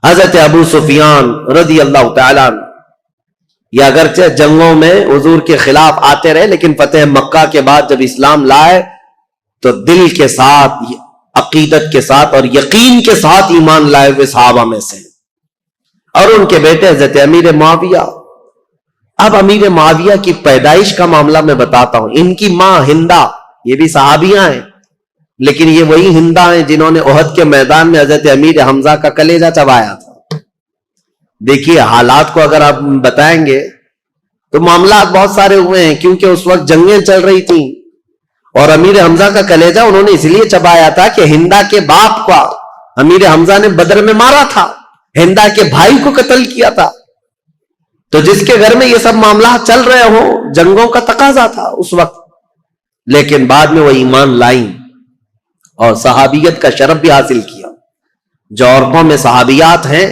حضرت ابو سفیان رضی اللہ تعالیٰ عنہ یہ اگرچہ جنگوں میں حضور کے خلاف آتے رہے، لیکن فتح مکہ کے بعد جب اسلام لائے تو دل کے ساتھ، عقیدت کے ساتھ اور یقین کے ساتھ ایمان لائے ہوئے صحابہ میں سے، اور ان کے بیٹے حضرت امیر معاویہ۔ اب امیر معاویہ کی پیدائش کا معاملہ میں بتاتا ہوں۔ ان کی ماں ہندا، یہ بھی صحابیاں ہیں، لیکن یہ وہی ہندا ہیں جنہوں نے احد کے میدان میں حضرت امیر حمزہ کا کلیجہ چبایا تھا۔ دیکھیے حالات کو اگر آپ بتائیں گے تو معاملات بہت سارے ہوئے ہیں، کیونکہ اس وقت جنگیں چل رہی تھیں، اور امیر حمزہ کا کلیجہ انہوں نے اس لیے چبایا تھا کہ ہندا کے باپ کو امیر حمزہ نے بدر میں مارا تھا، ہندا کے بھائی کو قتل کیا تھا، تو جس کے گھر میں یہ سب معاملات چل رہے ہوں، جنگوں کا تقاضا تھا اس وقت۔ لیکن بعد میں وہ ایمان لائیں اور صحابیت کا شرف بھی حاصل کیا۔ جو عورتوں میں صحابیات ہیں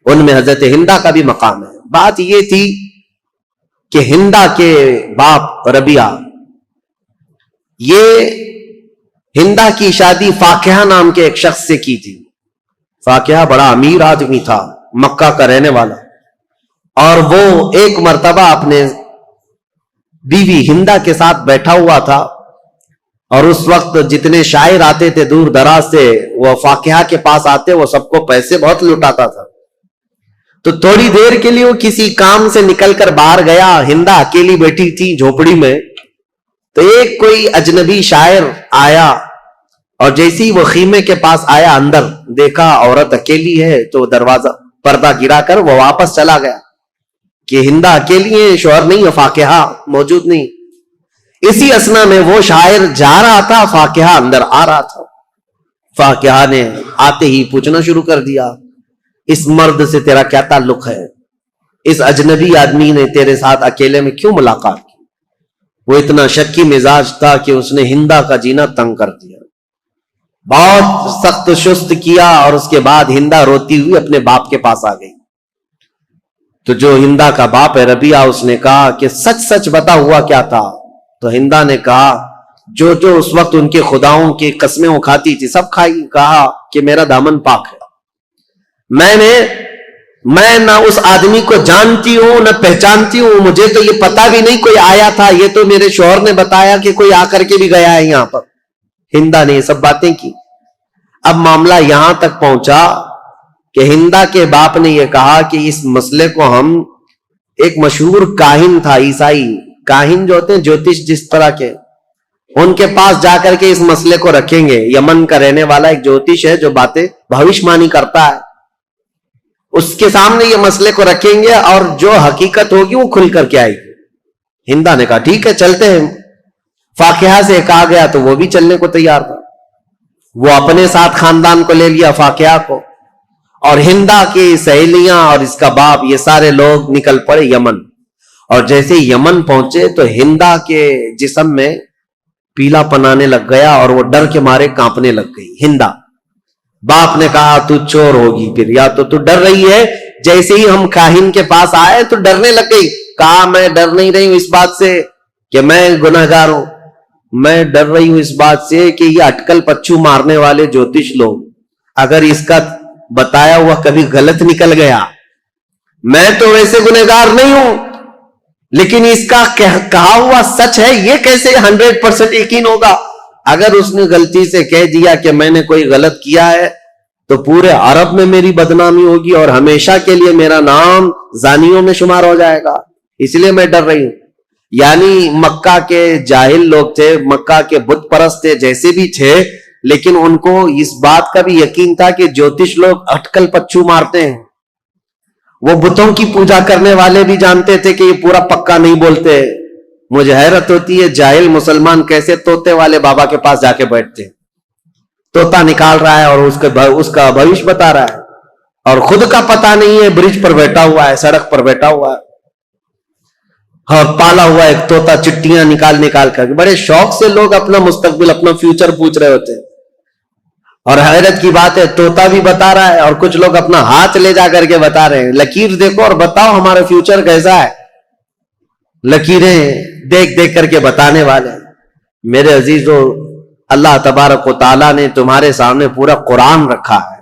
ان میں حضرت ہندا کا بھی مقام ہے۔ بات یہ تھی کہ ہندا کے باپ ربیعہ، یہ ہندا کی شادی فاقیہ نام کے ایک شخص سے کی تھی۔ فاقیہ بڑا امیر آدمی تھا، مکہ کا رہنے والا، اور وہ ایک مرتبہ اپنے بیوی ہندا کے ساتھ بیٹھا ہوا تھا، اور اس وقت جتنے شاعر آتے تھے دور دراز سے وہ فاقیہ کے پاس آتے، وہ سب کو پیسے بہت لٹاتا تھا۔ تو تھوڑی دیر کے لیے وہ کسی کام سے نکل کر باہر گیا، ہندا اکیلی بیٹھی تھی جھوپڑی میں، تو ایک کوئی اجنبی شاعر آیا، اور جیسے ہی وہ خیمے کے پاس آیا، اندر دیکھا عورت اکیلی ہے، تو دروازہ پردہ گرا کر وہ واپس چلا گیا کہ ہندا اکیلی ہے، شوہر نہیں ہے، فاقیہ موجود نہیں۔ اسی اسنا میں وہ شاعر جا رہا تھا، فاقیہ اندر آ رہا تھا۔ فاقیہ نے آتے ہی پوچھنا شروع کر دیا، اس مرد سے تیرا کیا تعلق ہے؟ اس اجنبی آدمی نے تیرے ساتھ اکیلے میں کیوں ملاقات کی؟ وہ اتنا شکی مزاج تھا کہ اس نے ہندا کا جینا تنگ کر دیا، بہت سخت شست کیا، اور اس کے بعد ہندا روتی ہوئی اپنے باپ کے پاس آ گئی۔ تو جو ہندا کا باپ ہے ربیعہ، اس نے کہا کہ سچ سچ بتا ہوا کیا تھا؟ تو ہندا نے کہا جو اس وقت ان کے خداؤں کی قسمیں وہ کھاتی تھی سب کھائی۔ کہا کہ میرا دامن پاک ہے، میں نہ اس آدمی کو جانتی ہوں نہ پہچانتی ہوں، مجھے تو یہ پتا بھی نہیں کوئی آیا تھا، یہ تو میرے شوہر نے بتایا کہ کوئی آ کر کے بھی گیا ہے یہاں پر۔ ہندا نے یہ سب باتیں کی۔ اب معاملہ یہاں تک پہنچا کہ ہندا کے باپ نے یہ کہا کہ اس مسئلے کو ہم، ایک مشہور کاہن تھا، عیسائی کاہن جو ہوتے ہیں جوتش جس طرح کے، ان کے پاس جا کر کے اس مسئلے کو رکھیں گے۔ یمن کا رہنے والا ایک جوتش ہے جو باتیں بھوشمانی کرتا ہے، اس کے سامنے یہ مسئلے کو رکھیں گے اور جو حقیقت ہوگی وہ کھل کر کے آئے گی۔ ہندا نے کہا ٹھیک ہے چلتے ہیں۔ فاقیہ سے کہا گیا تو وہ بھی چلنے کو تیار تھا، وہ اپنے ساتھ خاندان کو لے لیا، فاقیہ کو، اور ہندا کی سہیلیاں اور اس کا باپ، یہ سارے لوگ نکل پڑے یمن۔ اور جیسے ہی یمن پہنچے تو ہندا کے جسم میں پیلا پنانے لگ گیا اور وہ ڈر کے مارے کانپنے لگ گئی ہندا۔ باپ نے کہا تو چور ہوگی پھر، یا تو ڈر رہی ہے، جیسے ہی ہم کاہن کے پاس آئے تو ڈرنے لگ گئی۔ کہا میں ڈر نہیں رہی ہوں اس بات سے کہ میں گناہگار ہوں، میں ڈر رہی ہوں اس بات سے کہ یہ اٹکل پچھو مارنے والے جوتش لوگ، اگر اس کا بتایا ہوا کبھی غلط نکل گیا، میں تو ویسے گناہگار نہیں ہوں لیکن اس کا کہا ہوا سچ ہے، یہ کیسے 100% یقین ہوگا؟ اگر اس نے غلطی سے کہہ دیا کہ میں نے کوئی غلط کیا ہے تو پورے عرب میں میری بدنامی ہوگی اور ہمیشہ کے لیے میرا نام زانیوں میں شمار ہو جائے گا، اس لیے میں ڈر رہی ہوں۔ یعنی مکہ کے جاہل لوگ تھے، مکہ کے بت پرست تھے، جیسے بھی تھے، لیکن ان کو اس بات کا بھی یقین تھا کہ جوتش لوگ اٹکل پچھو مارتے ہیں۔ وہ بتوں کی پوجا کرنے والے بھی جانتے تھے کہ یہ پورا پکا نہیں بولتے۔ مجھے حیرت ہوتی ہے جاہل مسلمان کیسے طوطے والے بابا کے پاس جا کے بیٹھتے ہیں، طوطا نکال رہا ہے اور اس کا بھوش بتا رہا ہے، اور خود کا پتہ نہیں ہے، برج پر بیٹھا ہوا ہے، سڑک پر بیٹھا ہوا ہے، اور پالا ہوا ایک طوطا چٹیاں نکال کر، بڑے شوق سے لوگ اپنا مستقبل، اپنا فیوچر پوچھ رہے ہوتے ہیں۔ اور حیرت کی بات ہے طوطا بھی بتا رہا ہے اور کچھ لوگ اپنا ہاتھ لے جا کر کے بتا رہے ہیں، لکیر دیکھو اور بتاؤ ہمارا فیوچر کیسا ہے۔ لکیریں دیکھ کر کے بتانے والے۔ میرے عزیزو، اللہ تبارک و تعالیٰ نے تمہارے سامنے پورا قرآن رکھا ہے،